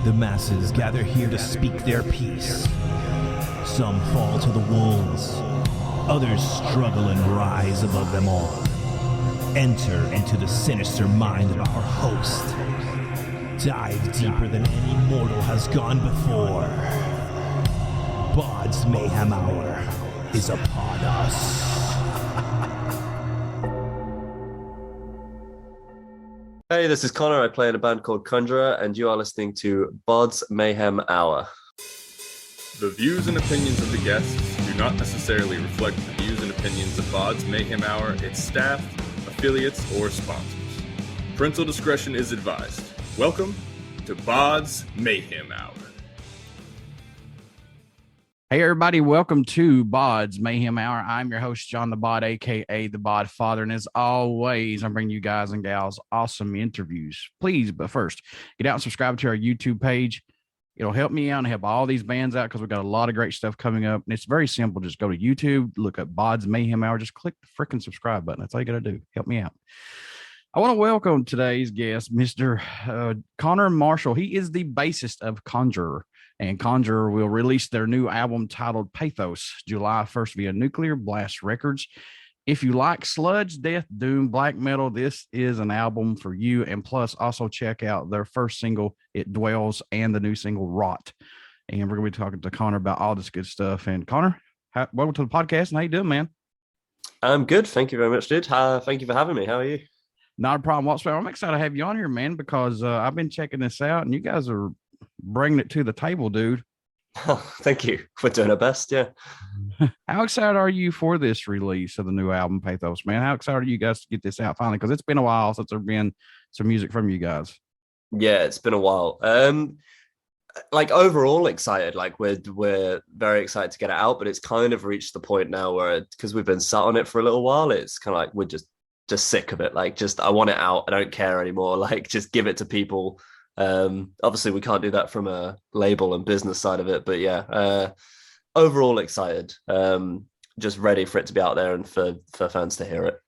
The masses gather here to speak their piece. Some fall to the wolves. Others struggle and rise above them all. Enter into the sinister mind of our host. Dive deeper than any mortal has gone before. BODS Mayhem Hour is upon us. Hey, this is Conor. I play in a band called Conjurer, and you are listening to BODS Mayhem Hour. The views and opinions of the guests do not necessarily reflect the views and opinions of BODS Mayhem Hour, its staff, affiliates, or sponsors. Parental discretion is advised. Welcome to BODS Mayhem Hour. Hey everybody, welcome to BODS Mayhem Hour. I'm your host, John the Bod, aka the Bod Father, and as always, I'm bringing you guys and gals awesome interviews. Please, but first, get out and subscribe to our YouTube page. It'll help me out and help all these bands out because we've got a lot of great stuff coming up. And it's very simple. Just go to YouTube, look up BODS Mayhem Hour, just click the freaking subscribe button. That's all you got to do. Help me out. I want to welcome today's guest, Mr. Conor Marshall. He is the bassist of Conjurer. And Conjurer will release their new album titled Pathos July 1st via Nuclear Blast Records. If you like sludge, death, doom, black metal, this is an album for you. And plus, also check out their first single, It Dwells, and the new single, Rot. And we're going to be talking to Conor about all this good stuff. And Conor, welcome to the podcast. And how you doing, man? I'm good. Thank you very much, dude. Thank you for having me. How are you? Not a problem whatsoever. I'm excited to have you on here, man, because I've been checking this out, and you guys are bringing it to the table, dude. Oh, thank you. We're doing our best, yeah. How excited are you for this release of the new album, Pathos, man? How excited are you guys to get this out finally? Because it's been a while since there's been some music from you guys. Yeah, it's been a while. Like overall excited. Like we're very excited to get it out, but it's kind of reached the point now where, because we've been sat on it for a little while, it's kind of like we're just sick of it. Like, just I want it out. I don't care anymore. Like, just give it to people. Obviously we can't do that from a label and business side of it, but yeah, overall excited, just ready for it to be out there and for fans to hear it.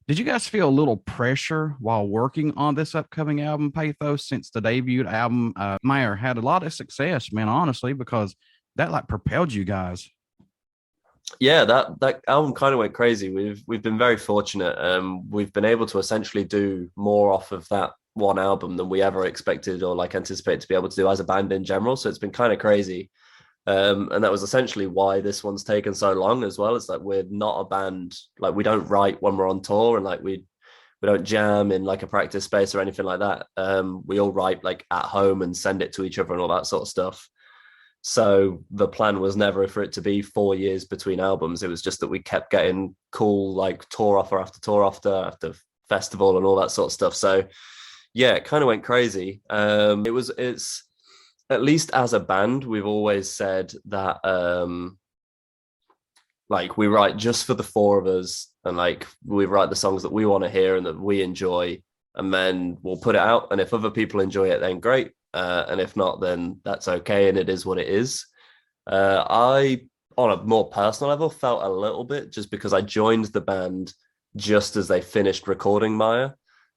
Did you guys feel a little pressure while working on this upcoming album, Pathos, since the debut album, Mayer, had a lot of success, man, honestly, because that like propelled you guys? Yeah, that album kind of went crazy. We've been very fortunate. We've been able to essentially do more off of that one album than we ever expected or like anticipated to be able to do as a band in general. So it's been kind of crazy. And that was essentially why this one's taken so long as well. It's like we're not a band, like we don't write when we're on tour, and like we don't jam in like a practice space or anything like that. We all write like at home and send it to each other and all that sort of stuff. So the plan was never for it to be 4 years between albums. It was just that we kept getting cool like tour after festival and all that sort of stuff. So yeah, it kind of went crazy. It's at least as a band, we've always said that like we write just for the four of us, and like we write the songs that we want to hear and that we enjoy, and then we'll put it out. And if other people enjoy it, then great. And if not, then that's okay, and it is what it is. I, on a more personal level, felt a little bit just because I joined the band just as they finished recording Maya.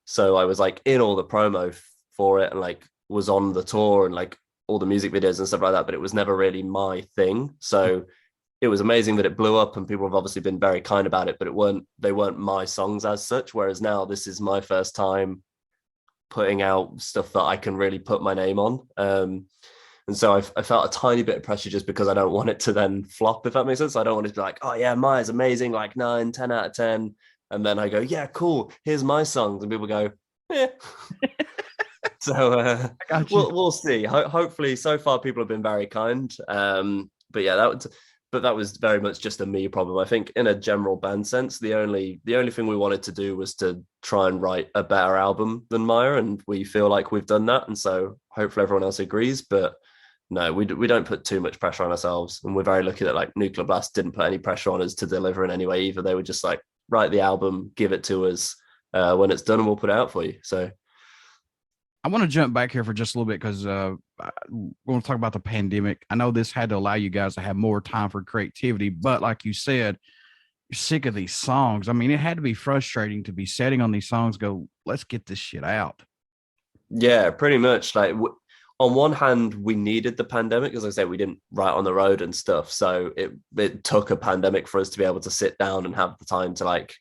So I was like in all the promo for it and like was on the tour and like all the music videos and stuff like that, but it was never really my thing. So it was amazing that it blew up, and people have obviously been very kind about it, but they weren't my songs as such. Whereas now this is my first time putting out stuff that I can really put my name on. And so I felt a tiny bit of pressure just because I don't want it to then flop, if that makes sense. I don't want it to be like, oh yeah, Maya's amazing, like 9, 10 out of 10. And then I go, yeah, cool, here's my songs. And people go, eh. So we'll see. Hopefully, so far people have been very kind. But yeah, that was very much just a me problem. I think in a general band sense, the only thing we wanted to do was to try and write a better album than Maya, and we feel like we've done that. And so hopefully everyone else agrees. But no, we don't put too much pressure on ourselves, and we're very lucky that like Nuclear Blast didn't put any pressure on us to deliver in any way either. They were just like, write the album, give it to us when it's done, and we'll put it out for you. So I want to jump back here for just a little bit because we want to talk about the pandemic. I know this had to allow you guys to have more time for creativity, but like you said, you're sick of these songs. I mean, it had to be frustrating to be sitting on these songs, go, let's get this shit out. Yeah, pretty much. Like on one hand, we needed the pandemic, as I say, we didn't write on the road and stuff. So it took a pandemic for us to be able to sit down and have the time to like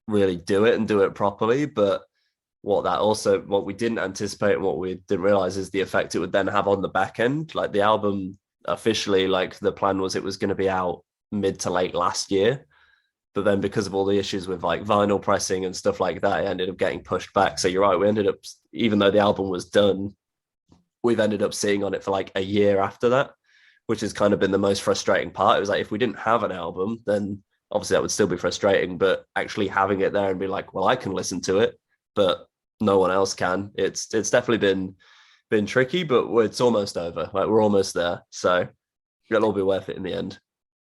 really do it and do it properly. But what we didn't anticipate and what we didn't realize is the effect it would then have on the back end. Like the album officially, like the plan was it was going to be out mid to late last year. But then because of all the issues with like vinyl pressing and stuff like that, it ended up getting pushed back. So you're right, we ended up, even though the album was done, we've ended up seeing on it for like a year after that, which has kind of been the most frustrating part. It was like, if we didn't have an album, then obviously that would still be frustrating, but actually having it there and be like, well, I can listen to it, but no one else can. It's definitely been tricky, but it's almost over. Like we're almost there. So it'll all be worth it in the end.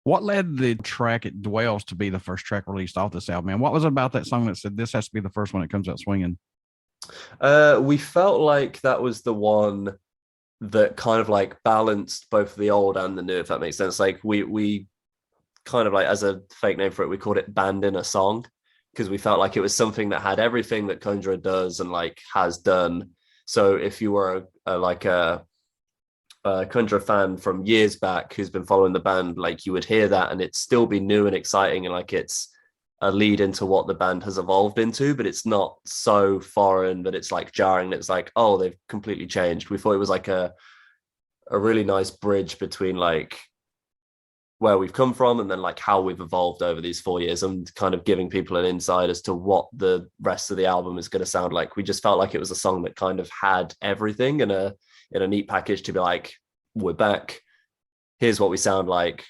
What led the track "It Dwells" to be the first track released off this album? And what was it about that song that said this has to be the first one that comes out swinging? We felt like that was the one that kind of like balanced both the old and the new, if that makes sense. Like we kind of like, as a fake name for it, we called it Band in a Song, because we felt like it was something that had everything that Conjurer does and like has done. So if you were a Conjurer fan from years back who's been following the band, like you would hear that and it'd still be new and exciting, and like it's a lead into what the band has evolved into, but it's not so foreign that it's like jarring. It's like, oh, they've completely changed. We thought it was like a really nice bridge between like where we've come from and then like how we've evolved over these 4 years, and kind of giving people an insight as to what the rest of the album is going to sound like. We just felt like it was a song that kind of had everything in a neat package to be like, we're back. Here's what we sound like.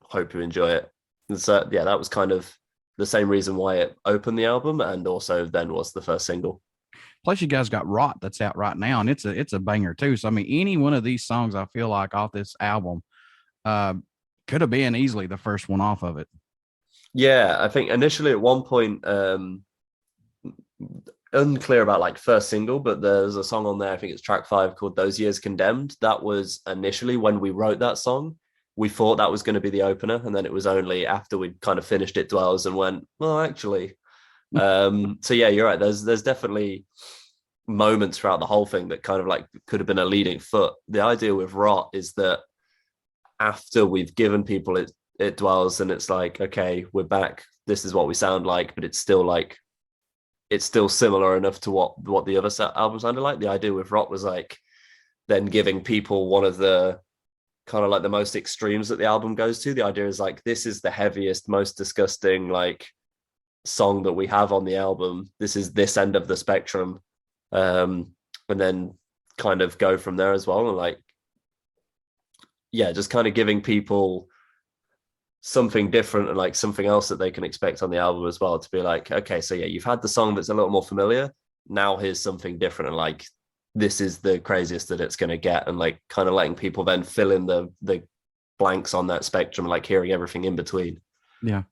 Hope you enjoy it. And so, yeah, that was kind of the same reason why it opened the album, and also then was the first single. Plus, you guys got Rot that's out right now, and it's a banger too. So, I mean, any one of these songs I feel like off this album could have been easily the first one off of it. Yeah, I think initially at one point, unclear about like first single, but there's a song on there, I think it's track 5, called Those Years Condemned. That was initially when we wrote that song. We thought that was going to be the opener, and then it was only after we'd kind of finished It Dwells and went, well, actually. So yeah, you're right. There's definitely moments throughout the whole thing that kind of like could have been a leading foot. The idea with Rot is that after we've given people It Dwells and it's like, okay, we're back, this is what we sound like, but it's still similar enough to what the other albums sounded like. The idea with Rot was like then giving people one of the kind of like the most extremes that the album goes to. The idea is like, this is the heaviest, most disgusting like song that we have on the album. This is this end of the spectrum. And then kind of go from there as well. And like, yeah, just kind of giving people something different and like something else that they can expect on the album as well, to be like, okay, so yeah, you've had the song that's a little more familiar. Now here's something different. And like, this is the craziest that it's going to get, and like kind of letting people then fill in the blanks on that spectrum, like hearing everything in between. Yeah.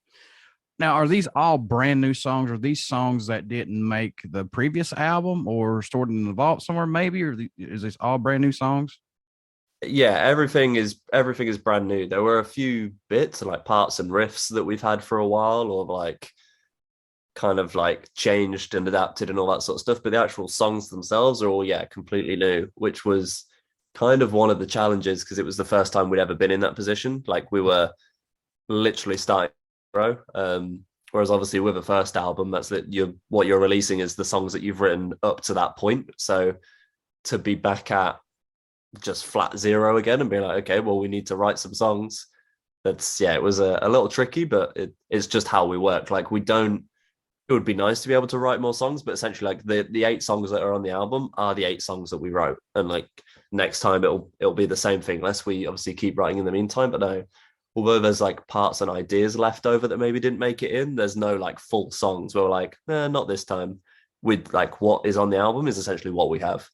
Now, are these all brand new songs, or these songs that didn't make the previous album or stored in the vault somewhere maybe, or is this all brand new songs? Yeah, everything is brand new. There were a few bits like parts and riffs that we've had for a while, or like kind of like changed and adapted and all that sort of stuff, but the actual songs themselves are all completely new, which was kind of one of the challenges, because it was the first time we'd ever been in that position. Like we were literally starting to grow, whereas obviously with a first album, that's what you're releasing is the songs that you've written up to that point. So to be back at just flat zero again and be like, okay, well, we need to write some songs, it was a little tricky, but it's just how we work. Like it would be nice to be able to write more songs, but essentially like the 8 songs that are on the album are the 8 songs that we wrote. And like next time it'll be the same thing, unless we obviously keep writing in the meantime. But no, although there's like parts and ideas left over that maybe didn't make it in, there's no like full songs where we're like, not this time. With like what is on the album is essentially what we have.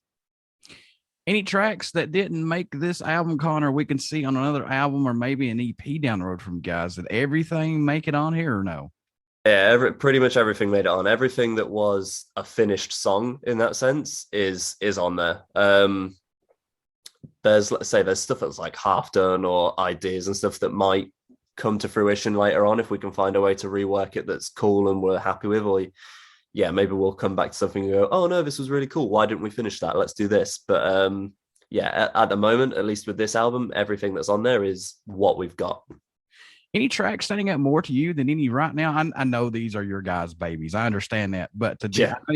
Any tracks that didn't make this album, Connor, we can see on another album or maybe an EP down the road from you guys? Did everything make it on here or no? Yeah, pretty much everything made it on. Everything that was a finished song in that sense is on there. There's stuff that's like half done, or ideas and stuff that might come to fruition later on if we can find a way to rework it that's cool and we're happy with, or maybe we'll come back to something and go, oh no, this was really cool, why didn't we finish that, let's do this. But yeah, at the moment, at least with this album, everything that's on there is what we've got. Any track standing out more to you than any right now? I know these are your guys' babies. I understand that, but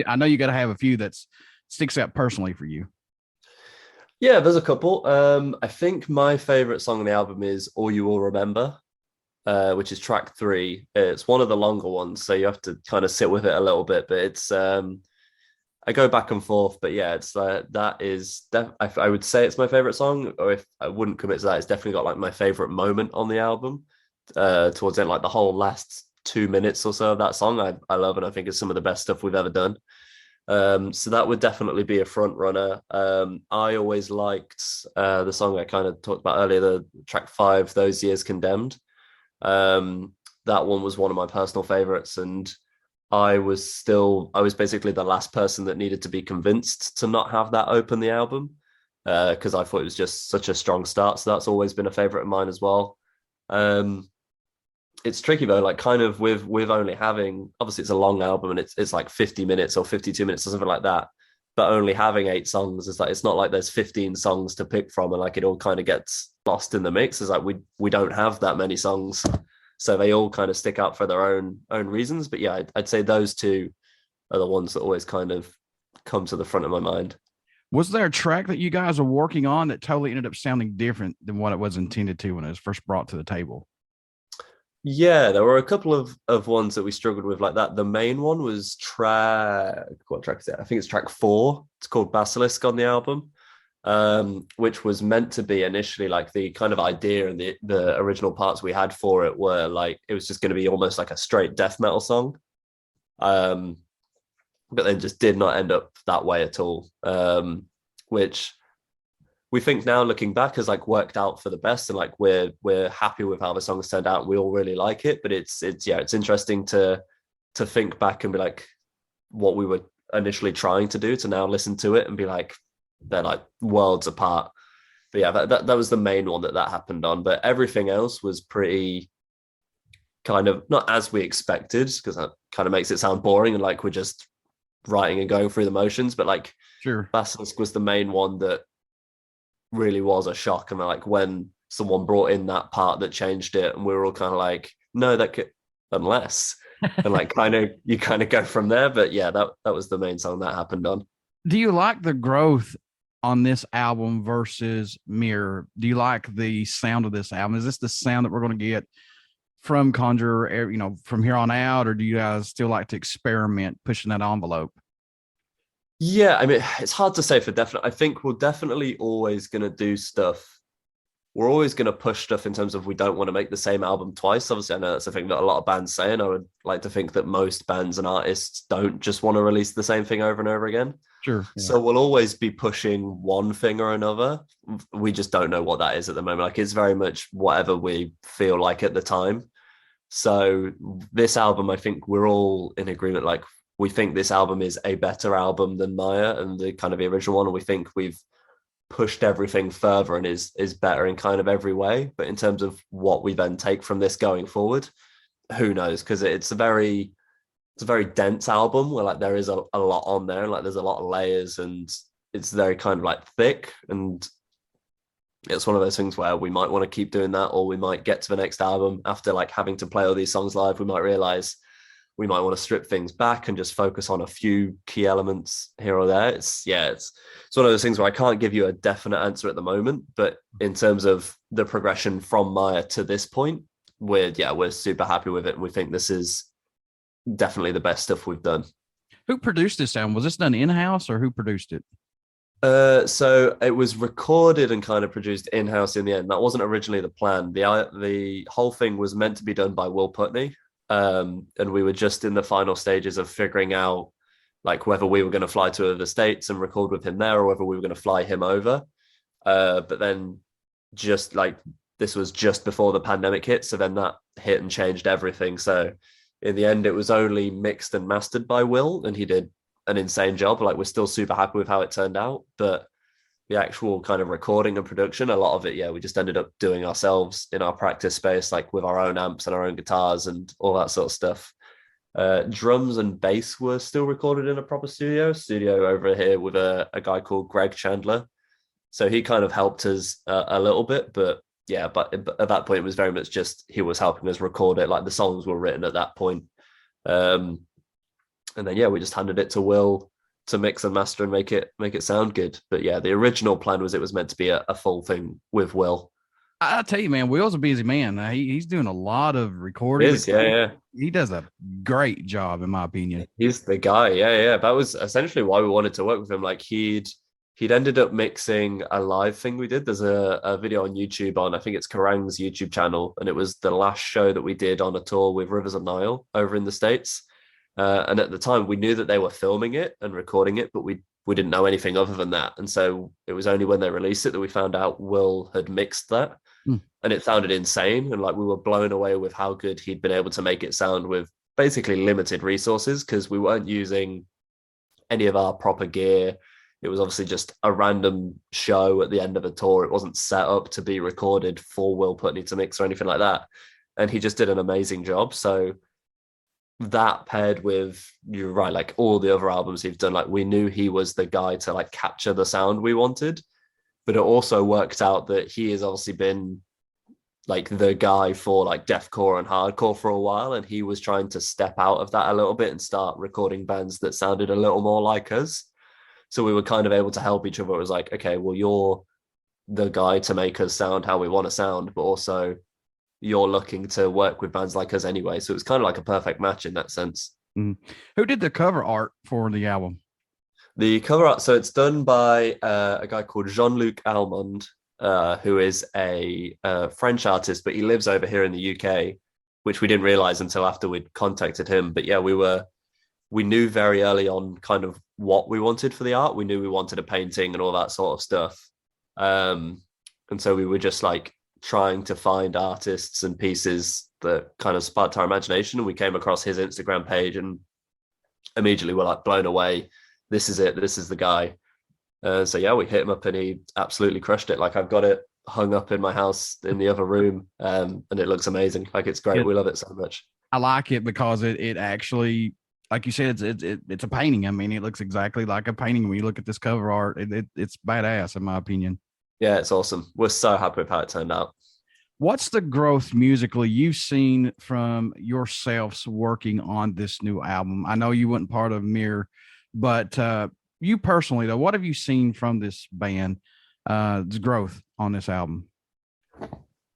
I know you got to have a few that sticks out personally for you. Yeah, there's a couple. I think my favorite song on the album is All You Will Remember, which is track 3. It's one of the longer ones, so you have to kind of sit with it a little bit, but it's I go back and forth, but yeah, it's that is I would say it's my favorite song, or if I wouldn't commit to that, it's definitely got like my favorite moment on the album. Towards the end, like the whole last 2 minutes or so of that song, I love, and I think it's some of the best stuff we've ever done. So that would definitely be a front runner. I always liked the song I kind of talked about earlier, the track 5, Those Years Condemned. That one was one of my personal favorites, and I was basically the last person that needed to be convinced to not have that open the album, because I thought it was just such a strong start. So that's always been a favorite of mine as well. It's tricky though, like kind of with only having, obviously it's a long album and it's like 50 minutes or 52 minutes or something like that, but only having 8 songs is like, it's not like there's 15 songs to pick from and like it all kind of gets lost in the mix. It's like we don't have that many songs, so they all kind of stick out for their own reasons. But yeah, I'd say those two are the ones that always kind of come to the front of my mind. Was there a track that you guys are working on that totally ended up sounding different than what it was intended to when it was first brought to the table? Yeah, there were a couple of ones that we struggled with like that. The main one was what track is it? I think it's track 4. It's called Basilisk on the album, which was meant to be initially like the kind of idea, and the original parts we had for it were like, it was just going to be almost like a straight death metal song. But then just did not end up that way at all, which we think now looking back has like worked out for the best, and like we're happy with how the song's turned out. We all really like it, but it's interesting to think back and be like, what we were initially trying to do, to now listen to it and be like, they're like worlds apart. But yeah, that was the main one that happened on. But everything else was pretty kind of not as we expected, because that kind of makes it sound boring and like we're just writing and going through the motions. But like, sure, Basilisk was the main one that really was a shock, and like when someone brought in that part that changed it, and we were all kind of like, no, that could, unless and like you kind of go from there. But yeah, that was the main song that happened on. Do you like the growth on this album versus Mirror? Do you like the sound of this album? Is this the sound that we're going to get from Conjurer, from here on out, or do you guys still like to experiment pushing that envelope? Yeah, I mean, it's hard to say for definite. I think we're definitely always going to do stuff. We're always going to push stuff in terms of we don't want to make the same album twice. Obviously, I know that's a thing that a lot of bands say, and I would like to think that most bands and artists don't just want to release the same thing over and over again. Sure. Yeah. So we'll always be pushing one thing or another. We just don't know what that is at the moment. Like, it's very much whatever we feel like at the time. So this album, I think we're all in agreement. Like, we think this album is a better album than Maya and the kind of the original one. And we think we've pushed everything further and is better in kind of every way. But in terms of what we then take from this going forward, who knows? Because it's a very dense album where like there is a lot on there, and like there's a lot of layers, and it's very kind of like thick. And it's one of those things where we might want to keep doing that, or we might get to the next album after like having to play all these songs live. We might realize we might want to strip things back and just focus on a few key elements here or there. It's one of those things where I can't give you a definite answer at the moment, but in terms of the progression from Maya to this point, we're super happy with it. And we think this is definitely the best stuff we've done. Who produced this album? Was this done in-house, or who produced it? So it was recorded and kind of produced in-house in the end. That wasn't originally the plan. The whole thing was meant to be done by Will Putney. And we were just in the final stages of figuring out like whether we were going to fly to the States and record with him there, or whether we were going to fly him over. But then just like, this was just before the pandemic hit. So then that hit and changed everything. So in the end, it was only mixed and mastered by Will, and he did an insane job. Like, we're still super happy with how it turned out, but the actual kind of recording and production, a lot of it, we just ended up doing ourselves in our practice space, like with our own amps and our own guitars and all that sort of stuff. Drums and bass were still recorded in a proper studio over here with a guy called Greg Chandler. So he kind of helped us a little bit, but yeah, but at that point it was very much just he was helping us record it. Like the songs were written at that point. And then yeah, we just handed it to Will to mix and master and make it sound good. But yeah, the original plan was it was meant to be a full thing with Will. I tell you, man, Will's a busy man. He's doing a lot of recording. Yeah. He does a great job, in my opinion. He's the guy. Yeah. That was essentially why we wanted to work with him. Like he'd ended up mixing a live thing we did. There's a video on YouTube I think it's Kerrang's YouTube channel, and it was the last show that we did on a tour with Rivers of Nile over in the States. And at the time, we knew that they were filming it and recording it, but we didn't know anything other than that. And so it was only when they released it that we found out Will had mixed that. And it sounded insane. And like we were blown away with how good he'd been able to make it sound with basically limited resources, because we weren't using any of our proper gear. It was obviously just a random show at the end of a tour. It wasn't set up to be recorded for Will Putney to mix or anything like that. And he just did an amazing job. So that paired with, you're right, like all the other albums he's done, like we knew he was the guy to like capture the sound we wanted. But it also worked out that he has obviously been like the guy for like deathcore and hardcore for a while, and he was trying to step out of that a little bit and start recording bands that sounded a little more like us. So we were kind of able to help each other. It was like, okay, well, you're the guy to make us sound how we want to sound, but also you're looking to work with bands like us anyway. So it was kind of like a perfect match in that sense. Who did the cover art for the album? The cover art, so it's done by a guy called Jean-Luc Almond, who is a French artist, but he lives over here in the UK, which we didn't realize until after we'd contacted him. But yeah, we knew very early on kind of what we wanted for the art. We knew we wanted a painting and all that sort of stuff. And so we were just like trying to find artists and pieces that kind of sparked our imagination. And we came across his Instagram page and immediately were like blown away. This is it. This is the guy. So yeah, we hit him up and he absolutely crushed it. Like I've got it hung up in my house in the other room, and it looks amazing. Like it's great. We love it so much. I like it because it actually, like you said, it's a painting. I mean, it looks exactly like a painting when you look at this cover art. It's badass in my opinion. Yeah, it's awesome. We're so happy with how it turned out. What's the growth musically you've seen from yourselves working on this new album? I know you weren't part of Mirror, but you personally, though, what have you seen from this band, growth on this album?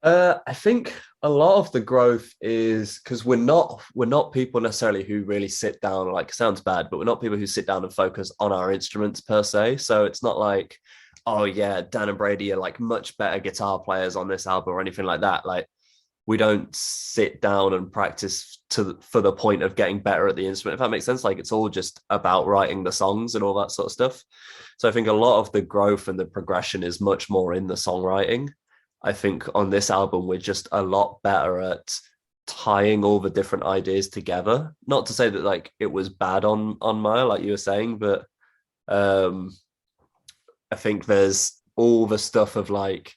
I think a lot of the growth is because we're not people necessarily who really sit down, like it sounds bad, but we're not people who sit down and focus on our instruments per se. So it's not like, oh yeah, Dan and Brady are like much better guitar players on this album or anything like that. Like we don't sit down and practice for the point of getting better at the instrument, if that makes sense. Like it's all just about writing the songs and all that sort of stuff. So I think a lot of the growth and the progression is much more in the songwriting. I think on this album, we're just a lot better at tying all the different ideas together. Not to say that like it was bad on Maya, like you were saying, but I think there's all the stuff of like,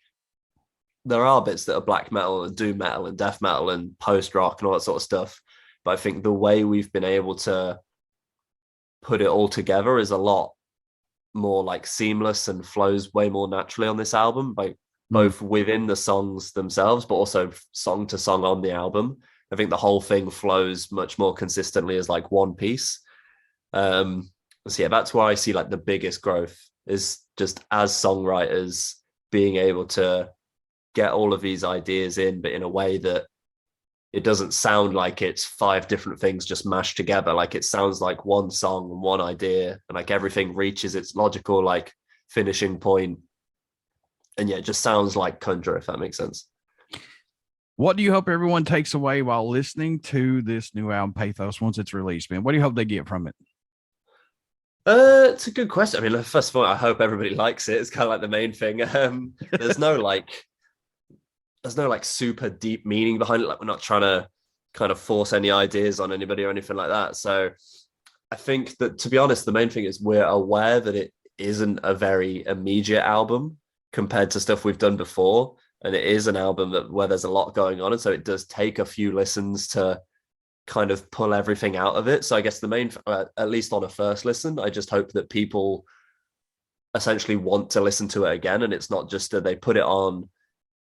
there are bits that are black metal and doom metal and death metal and post rock and all that sort of stuff. But I think the way we've been able to put it all together is a lot more like seamless and flows way more naturally on this album, like both within the songs themselves, but also song to song on the album. I think the whole thing flows much more consistently as like one piece. So yeah, that's where I see like the biggest growth is just as songwriters being able to get all of these ideas in, but in a way that it doesn't sound like it's 5 different things just mashed together. Like it sounds like one song and one idea, and like everything reaches its logical like finishing point. And yeah, it just sounds like Conjurer, if that makes sense. What do you hope everyone takes away while listening to this new album, Pathos, once it's released, man? What do you hope they get from it? It's a good question. I mean, first of all, I hope everybody likes it. It's kind of like the main thing. There's no like super deep meaning behind it. Like we're not trying to kind of force any ideas on anybody or anything like that. So I think that, to be honest, the main thing is we're aware that it isn't a very immediate album compared to stuff we've done before. And it is an album where there's a lot going on. And so it does take a few listens to kind of pull everything out of it. So I guess the main, at least on a first listen, I just hope that people essentially want to listen to it again, and it's not just that they put it on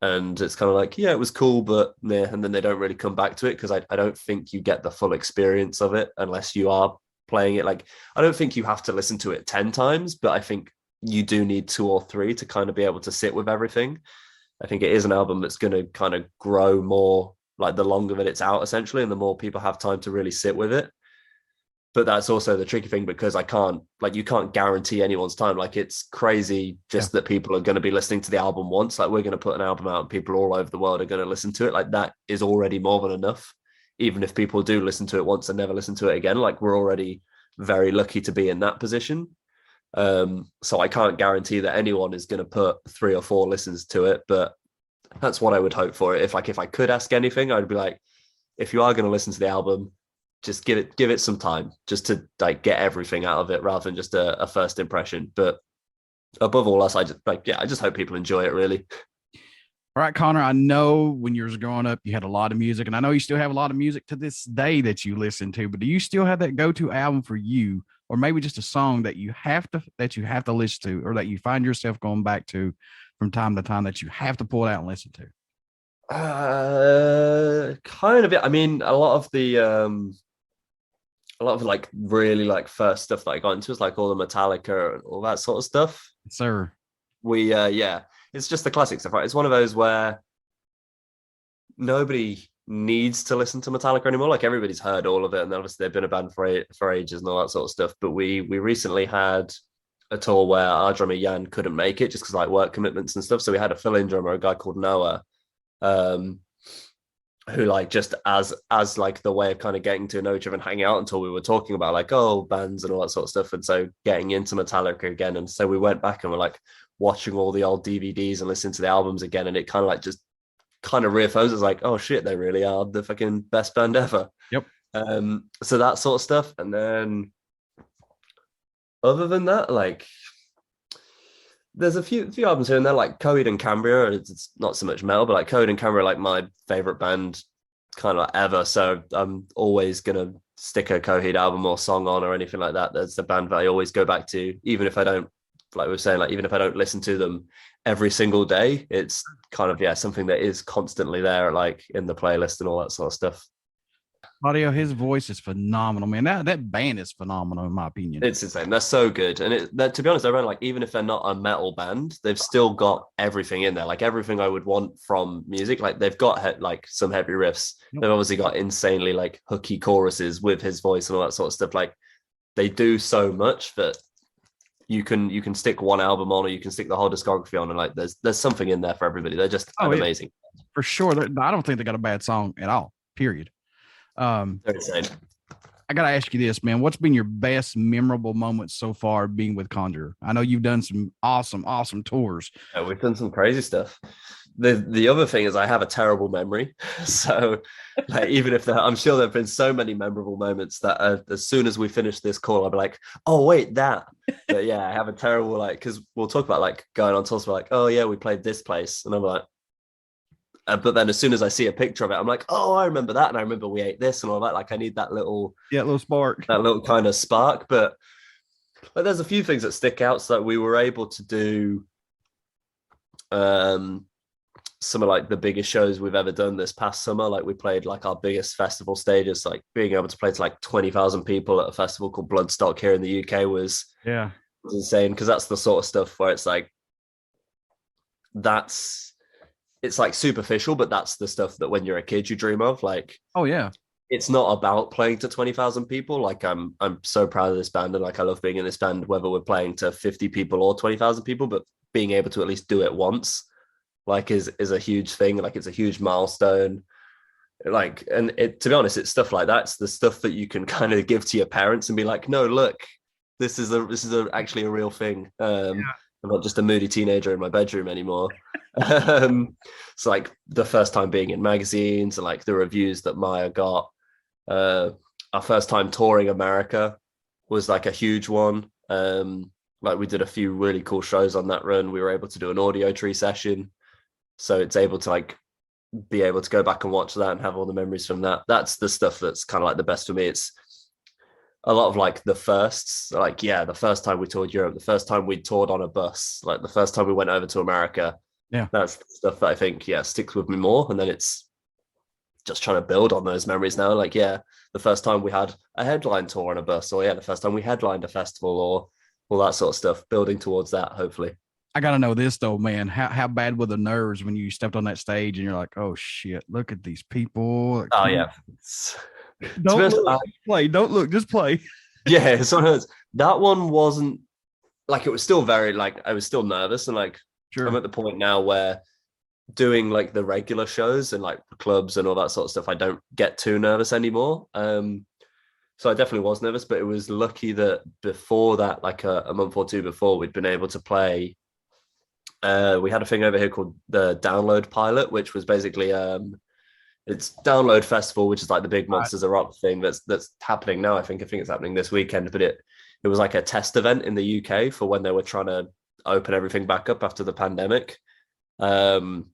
and it's kind of like, yeah, it was cool, but nah, and then they don't really come back to it, because I don't think you get the full experience of it unless you are playing it. Like, I don't think you have to listen to it 10 times, but I think you do need 2 or 3 to kind of be able to sit with everything. I think it is an album that's going to kind of grow more, like, the longer that it's out, essentially, and the more people have time to really sit with it. But that's also the tricky thing, because you can't guarantee anyone's time. Like, it's crazy just that people are going to be listening to the album once. Like, we're going to put an album out and people all over the world are going to listen to it. Like, that is already more than enough. Even if people do listen to it once and never listen to it again, like, we're already very lucky to be in that position. So I can't guarantee that anyone is going to put 3 or 4 listens to it, but that's what I would hope for. If I could ask anything, I'd be like, if you are going to listen to the album, just give it some time, just to like get everything out of it, rather than just a first impression. But above all else, I just hope people enjoy it, really. All right, Connor, I know when you were growing up, you had a lot of music, and I know you still have a lot of music to this day that you listen to, but do you still have that go-to album for you, or maybe just a song that you have to listen to, or that you find yourself going back to from time to time, that you have to pull it out and listen to? Kind of. I mean, a lot of like really like first stuff that I got into was like all the Metallica and all that sort of stuff. Sir, it's just the classic stuff, right? It's one of those where nobody needs to listen to Metallica anymore. Like, everybody's heard all of it, and obviously they've been a band for ages and all that sort of stuff. But we recently had a tour where our drummer Jan couldn't make it just because like work commitments and stuff. So we had a fill-in drummer, a guy called Noah, who like just as like the way of kind of getting to know each other and hanging out until we were talking about like, oh, bands and all that sort of stuff. And so getting into Metallica again. And so we went back and we're like watching all the old DVDs and listening to the albums again. And it kind of like just kind of reaffirms it's like, oh shit, they really are the fucking best band ever. Yep. So that sort of stuff. And then other than that, like, there's a few albums here and there, like Coheed and Cambria. It's not so much metal, but like Coheed and Cambria are like my favorite band kind of like ever. So I'm always gonna stick a Coheed album or song on or anything like that. That's the band that I always go back to, even if I don't, like we were saying, like even if I don't listen to them every single day, it's kind of something that is constantly there, like in the playlist and all that sort of stuff. Audio, his voice is phenomenal, man. That band is phenomenal, in my opinion. It's insane. They're so good. And to be honest, they're like, even if they're not a metal band, they've still got everything in there, like everything I would want from music. Like, they've got like some heavy riffs. Yep. They've obviously got insanely like hooky choruses with his voice and all that sort of stuff. Like, they do so much that you can stick one album on, or you can stick the whole discography on, and like there's something in there for everybody. They're just amazing. For sure. I don't think they got a bad song at all, period. I gotta ask you this, man. What's been your best memorable moment so far being with Conjurer? I know you've done some awesome tours. Yeah, we've done some crazy stuff. The other thing is I have a terrible memory, so like, even if I'm sure there've been so many memorable moments that as soon as we finish this call, I'll be like, oh wait, that. But yeah, I have a terrible, like, because we'll talk about like going on tours, we're like, oh yeah, we played this place, and I'm like, but then as soon as I see a picture of it, I'm like, oh, I remember that. And I remember we ate this and all that. Like, I need that little spark, that little kind of spark. But there's a few things that stick out. So that we were able to do some of like the biggest shows we've ever done this past summer. Like, we played like our biggest festival stages, like being able to play to like 20,000 people at a festival called Bloodstock here in the UK was insane. Cause that's the sort of stuff where it's like, it's like superficial, but that's the stuff that when you're a kid you dream of. Like, oh yeah, it's not about playing to 20,000 people. Like, I'm so proud of this band, and like I love being in this band, whether we're playing to 50 people or 20,000 people. But being able to at least do it once, like, is a huge thing. Like, it's a huge milestone. Like, and to be honest, it's stuff like that. It's the stuff that you can kind of give to your parents and be like, no, look, this is actually a real thing. I'm not just a moody teenager in my bedroom anymore. So like the first time being in magazines and like the reviews that Maya got. Our first time touring America was like a huge one. Like, we did a few really cool shows on that run. We were able to do an audio tree session, so it's able to like be able to go back and watch that and have all the memories from that. That's the stuff that's kind of like the best for me. a lot of like the firsts, like, yeah, the first time we toured Europe, the first time we toured on a bus, like the first time we went over to America. Yeah. That's stuff that I think, yeah, sticks with me more. And then it's just trying to build on those memories now. Like, yeah, the first time we had a headline tour on a bus, or yeah, the first time we headlined a festival, or all that sort of stuff, building towards that, hopefully. I got to know this though, man. How bad were the nerves when you stepped on that stage and you're like, oh shit, look at these people. Oh yeah. Don't look, play. Don't look, just play. Yeah, sometimes that one wasn't like, it was still very like, I was still nervous, and like, Sure. I'm at the point now where doing like the regular shows and like clubs and all that sort of stuff, I don't get too nervous anymore. So I definitely was nervous, but it was lucky that before that, like a month or two before, we'd been able to play. We had a thing over here called the Download Pilot, which was basically it's Download Festival, which is like the big Monsters of Rock thing that's happening now. I think it's happening this weekend, but it was like a test event in the UK for when they were trying to open everything back up after the pandemic. And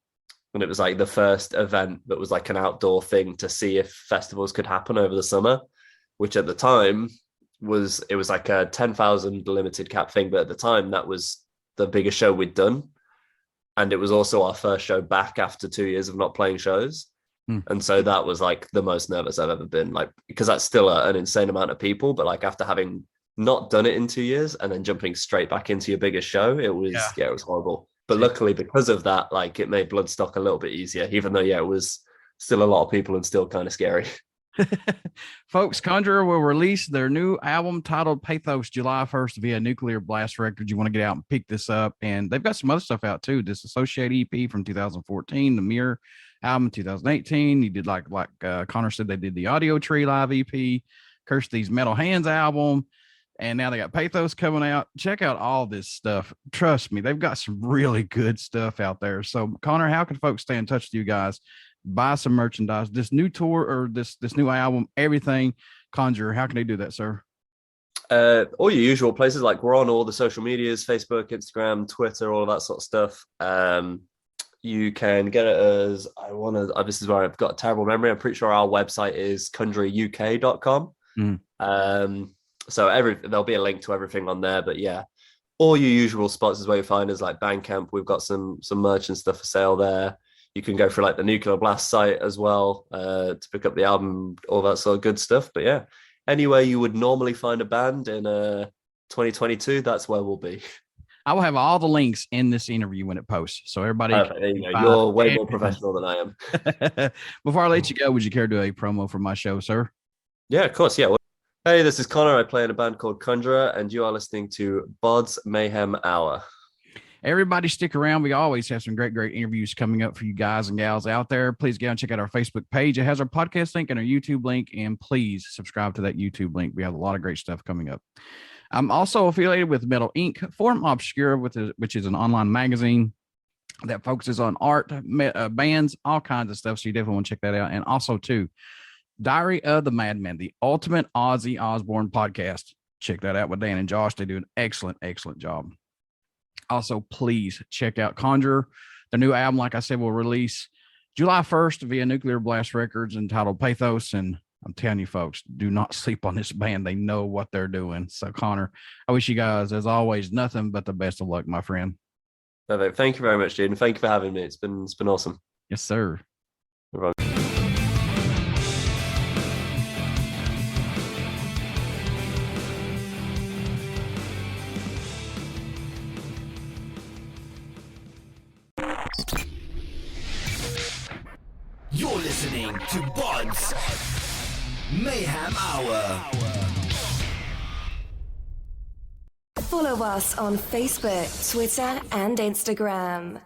it was like the first event that was like an outdoor thing to see if festivals could happen over the summer, which at the time was like a 10,000 limited cap thing. But at the time, that was the biggest show we'd done. And it was also our first show back after 2 years of not playing shows. And so that was like the most nervous I've ever been, like, because that's still an insane amount of people. But like after having not done it in 2 years and then jumping straight back into your biggest show, it was, it was horrible. But luckily, because of that, like it made Bloodstock a little bit easier, even though, it was still a lot of people and still kind of scary. Folks, Conjurer will release their new album titled Pathos July 1st via Nuclear Blast Records. You want to get out and pick this up. And they've got some other stuff out too. Disassociate EP from 2014, the Mirror album 2018. You did like Connor said, they did the Audio Tree live EP, Curse These Metal Hands album. And now they got Pathos coming out. Check out all this stuff. Trust me, they've got some really good stuff out there. So, Connor, how can folks stay in touch with you guys? Buy some merchandise, this new tour or this new album, everything, Conjurer. How can they do that, sir? All your usual places. Like we're on all the social medias, Facebook, Instagram, Twitter, all of that sort of stuff. You can get it as this is where I've got a terrible memory. I'm pretty sure our website is conjureruk.com. So there'll be a link to everything on there. But yeah, all your usual spots is where you find us, like Bandcamp. We've got some merch and stuff for sale there. You can go through like the Nuclear Blast site as well to pick up the album, all that sort of good stuff. But yeah, anywhere you would normally find a band in 2022, that's where we'll be. I will have all the links in this interview when it posts. So everybody, there you go. You're way more professional than I am. Before I let you go, would you care to do a promo for my show, sir? Yeah, of course. Yeah. Hey, this is Connor. I play in a band called Conjurer, and you are listening to BODS Mayhem Hour. Everybody stick around. We always have some great interviews coming up for you guys and gals out there. Please go and check out our Facebook page. It has our podcast link and our YouTube link, and please subscribe to that YouTube link. We have a lot of great stuff coming up. I'm also affiliated with Metal Inc. Form Obscura, which is an online magazine that focuses on art, bands, all kinds of stuff. So you definitely want to check that out. And also, too, Diary of the Madman, the ultimate Ozzy Osbourne podcast. Check that out with Dan and Josh. They do an excellent job. Also, please check out Conjurer. Their new album, like I said, will release July 1st via Nuclear Blast Records, entitled Pathos. And I'm telling you, folks, do not sleep on this band. They know what they're doing. So, Connor, I wish you guys, as always, nothing but the best of luck, my friend. Perfect. Thank you very much, dude. And thank you for having me. It's been awesome. Yes, sir. Right. You're listening to BODS Mayhem Hour. Follow us on Facebook, Twitter, and Instagram.